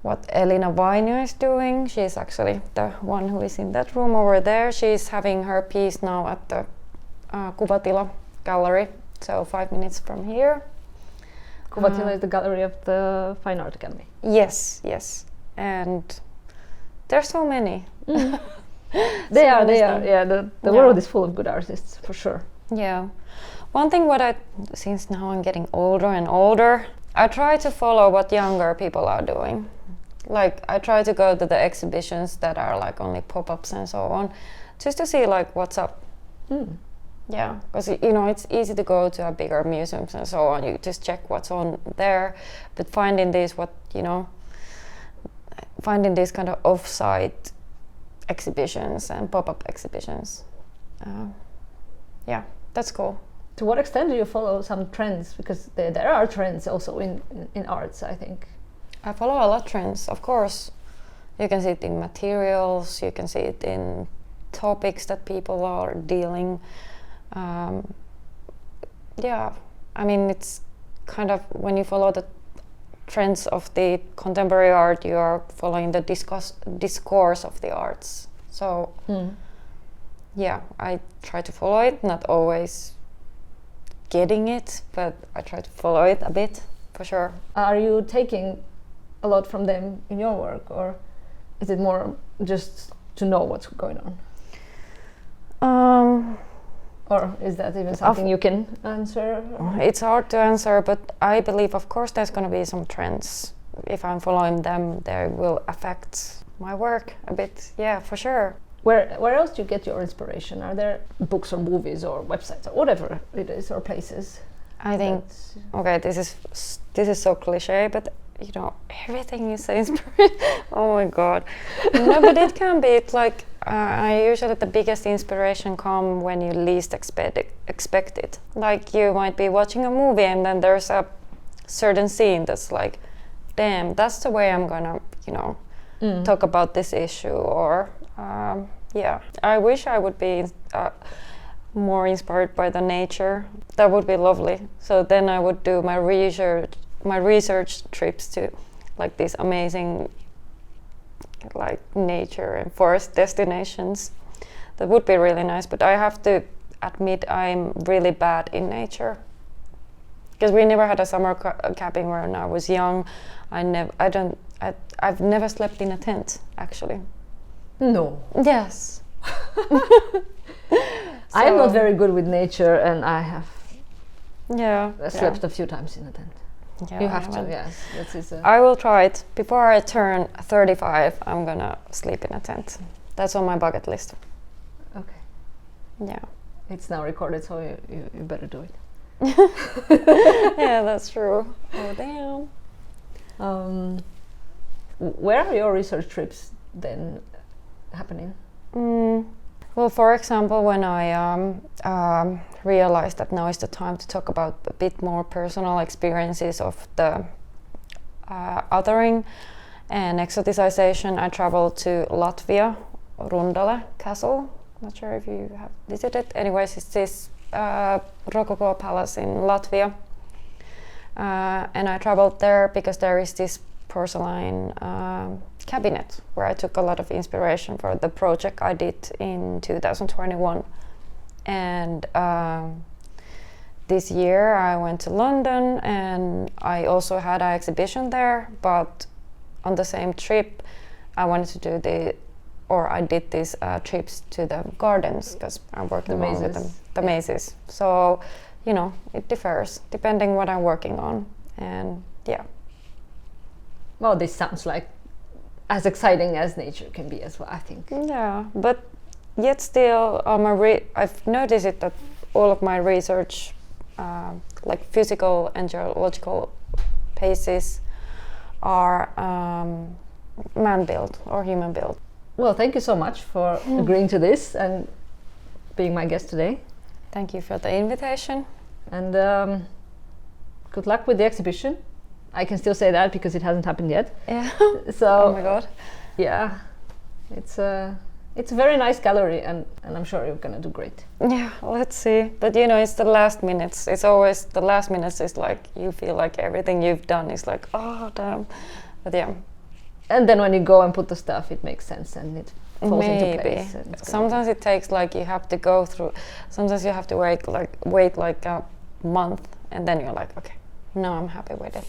what Elina Vainio is doing. She's actually the one who is in that room over there. She's having her piece now at the Kuvatila Gallery, so 5 minutes from here. Kuvatila is the gallery of the Fine Art Academy. Yes, and there's so many. They are. Yeah, the world is full of good artists, for sure. Yeah. One thing since now I'm getting older and older, I try to follow what younger people are doing. Like, I try to go to the exhibitions that are like only pop-ups and so on, just to see like what's up. Yeah, because it's easy to go to a bigger museums and so on. You just check what's on there, but finding these kind of off-site exhibitions and pop-up exhibitions, yeah, that's cool. To what extent do you follow some trends? Because there are trends also in arts, I think. I follow a lot of trends, of course. You can see it in materials, you can see it in topics that people are dealing. Yeah, I mean, it's kind of, when you follow the trends of the contemporary art, you are following the discourse of the arts. So, yeah, I try to follow it, not always getting it, but I try to follow it a bit, for sure. Are you taking a lot from them in your work, or is it more just to know what's going on? Or is that even something you can answer? It's hard to answer, but I believe, of course, there's going to be some trends. If I'm following them, they will affect my work a bit. Yeah, for sure. Where else do you get your inspiration? Are there books or movies or websites or whatever it is, or places? I think, okay, this is so cliche, but everything is so inspiring. Oh my god. No, but it can be. It's like I usually the biggest inspiration come when you least expect it. Like, you might be watching a movie and then there's a certain scene that's like, damn, that's the way I'm gonna, talk about this issue. Or yeah, I wish I would be more inspired by the nature. That would be lovely. So then I would do my research trips to like these amazing like nature and forest destinations. That would be really nice, but I have to admit I'm really bad in nature, because we never had a summer cabin when I was young. I've never slept in a tent, actually. No. Yes. I am not very good with nature, and I have slept a few times in a tent. Yeah, you have to, yes. I will try it. Before I turn 35, I'm gonna sleep in a tent. That's on my bucket list. Okay. Yeah. It's now recorded, so you better do it. Yeah, that's true. Oh, damn. Where are your research trips then happening? Well, for example, when I realized that now is the time to talk about a bit more personal experiences of the othering and exoticization, I traveled to Latvia, Rundale Castle. Not sure if you have visited. Anyways, it's this Rococo palace in Latvia. And I traveled there because there is this porcelain cabinet where I took a lot of inspiration for the project I did in 2021. And this year I went to London and I also had an exhibition there, but on the same trip I wanted to do I did these trips to the gardens because I'm working on with them, the mazes. So, you know, it differs depending what I'm working on, and yeah. Well, this sounds like as exciting as nature can be as well, I think. Yeah, but yet still, I've noticed it that all of my research, like physical and geological pieces, are man-built or human-built. Well, thank you so much for agreeing to this and being my guest today. Thank you for the invitation. And good luck with the exhibition. I can still say that because it hasn't happened yet. Yeah. So. Oh my god. Yeah, it's a very nice gallery, and I'm sure you're gonna do great. Yeah, let's see. But you know, it's the last minutes. It's always the last minutes. Is like you feel like everything you've done is like, oh damn. But yeah. And then when you go and put the stuff, it makes sense and it falls Maybe. into place. Sometimes it takes like you have to go through. Sometimes you have to wait like a month, and then you're like, okay, now I'm happy with it.